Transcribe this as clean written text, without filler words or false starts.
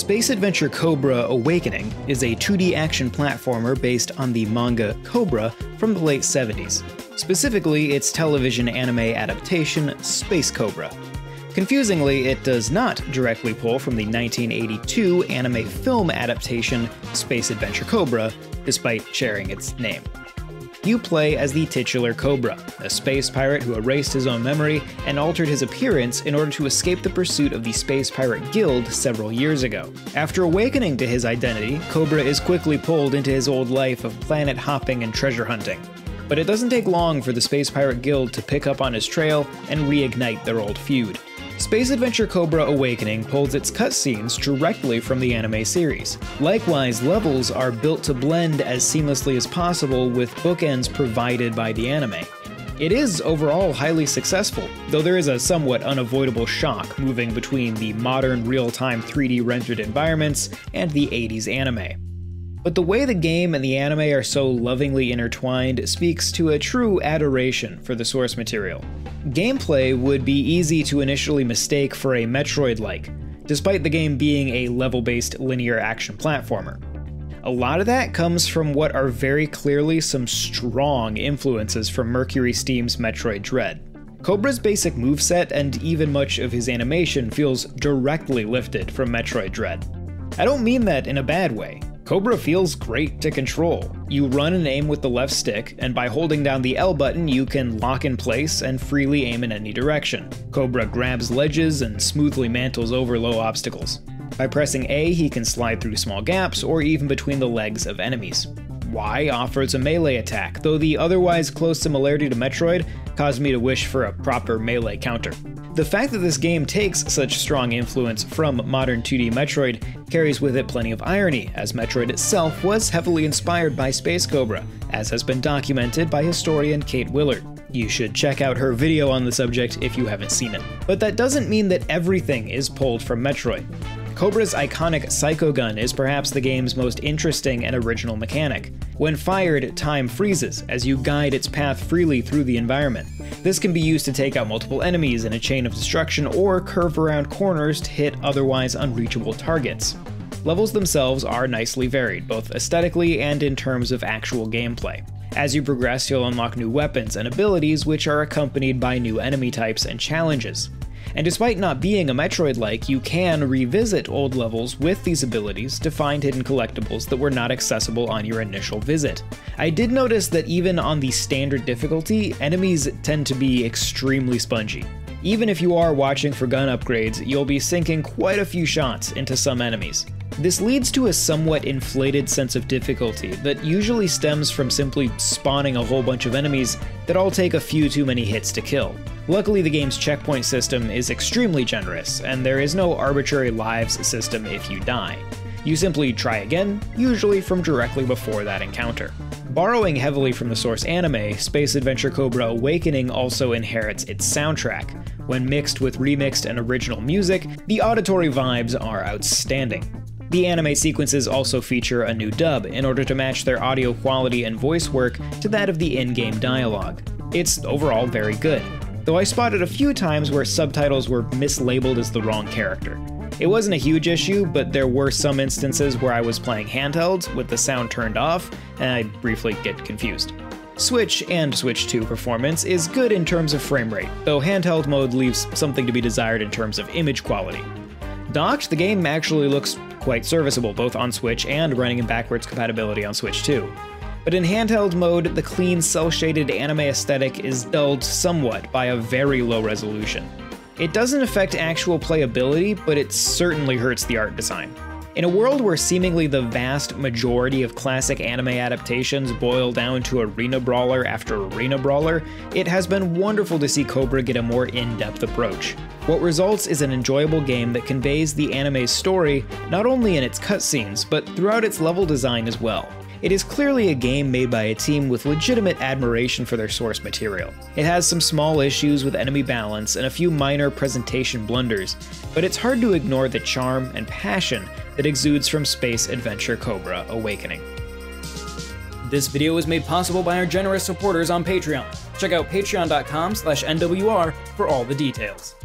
Space Adventure Cobra Awakening is a 2D action platformer based on the manga Cobra from the late 70s, specifically its television anime adaptation Space Cobra. Confusingly, it does not directly pull from the 1982 anime film adaptation Space Adventure Cobra, despite sharing its name. You play as the titular Cobra, a space pirate who erased his own memory and altered his appearance in order to escape the pursuit of the Space Pirate Guild several years ago. After awakening to his identity, Cobra is quickly pulled into his old life of planet hopping and treasure hunting. But it doesn't take long for the Space Pirate Guild to pick up on his trail and reignite their old feud. Space Adventure Cobra Awakening pulls its cutscenes directly from the anime series. Likewise, levels are built to blend as seamlessly as possible with bookends provided by the anime. It is overall highly successful, though there is a somewhat unavoidable shock moving between the modern real-time 3D rendered environments and the 80s anime. But the way the game and the anime are so lovingly intertwined speaks to a true adoration for the source material. Gameplay would be easy to initially mistake for a Metroid-like, despite the game being a level-based linear action platformer. A lot of that comes from what are very clearly some strong influences from Mercury Steam's Metroid Dread. Cobra's basic moveset and even much of his animation feels directly lifted from Metroid Dread. I don't mean that in a bad way. Cobra feels great to control. You run and aim with the left stick, and by holding down the L button you can lock in place and freely aim in any direction. Cobra grabs ledges and smoothly mantles over low obstacles. By pressing A, he can slide through small gaps or even between the legs of enemies. Y offers a melee attack, though the otherwise close similarity to Metroid caused me to wish for a proper melee counter. The fact that this game takes such strong influence from modern 2D Metroid carries with it plenty of irony, as Metroid itself was heavily inspired by Space Cobra, as has been documented by historian Kate Willard. You should check out her video on the subject if you haven't seen it. But that doesn't mean that everything is pulled from Metroid. Cobra's iconic Psycho Gun is perhaps the game's most interesting and original mechanic. When fired, time freezes as you guide its path freely through the environment. This can be used to take out multiple enemies in a chain of destruction or curve around corners to hit otherwise unreachable targets. Levels themselves are nicely varied, both aesthetically and in terms of actual gameplay. As you progress, you'll unlock new weapons and abilities which are accompanied by new enemy types and challenges. And despite not being a Metroid-like, you can revisit old levels with these abilities to find hidden collectibles that were not accessible on your initial visit. I did notice that even on the standard difficulty, enemies tend to be extremely spongy. Even if you are watching for gun upgrades, you'll be sinking quite a few shots into some enemies. This leads to a somewhat inflated sense of difficulty that usually stems from simply spawning a whole bunch of enemies that all take a few too many hits to kill. Luckily, the game's checkpoint system is extremely generous, and there is no arbitrary lives system if you die. You simply try again, usually from directly before that encounter. Borrowing heavily from the source anime, Space Adventure Cobra Awakening also inherits its soundtrack. When mixed with remixed and original music, the auditory vibes are outstanding. The anime sequences also feature a new dub in order to match their audio quality and voice work to that of the in-game dialogue. It's overall very good, though I spotted a few times where subtitles were mislabeled as the wrong character. It wasn't a huge issue, but there were some instances where I was playing handheld with the sound turned off, and I'd briefly get confused. Switch and Switch 2 performance is good in terms of frame rate, though handheld mode leaves something to be desired in terms of image quality. Docked, the game actually looks quite serviceable both on Switch and running in backwards compatibility on Switch 2. But in handheld mode, the clean cel-shaded anime aesthetic is dulled somewhat by a very low resolution. It doesn't affect actual playability, but it certainly hurts the art design. In a world where seemingly the vast majority of classic anime adaptations boil down to arena brawler after arena brawler, it has been wonderful to see Cobra get a more in-depth approach. What results is an enjoyable game that conveys the anime's story not only in its cutscenes, but throughout its level design as well. It is clearly a game made by a team with legitimate admiration for their source material. It has some small issues with enemy balance and a few minor presentation blunders, but it's hard to ignore the charm and passion that exudes from Space Adventure Cobra Awakening. This video was made possible by our generous supporters on Patreon. Check out patreon.com/NWR for all the details.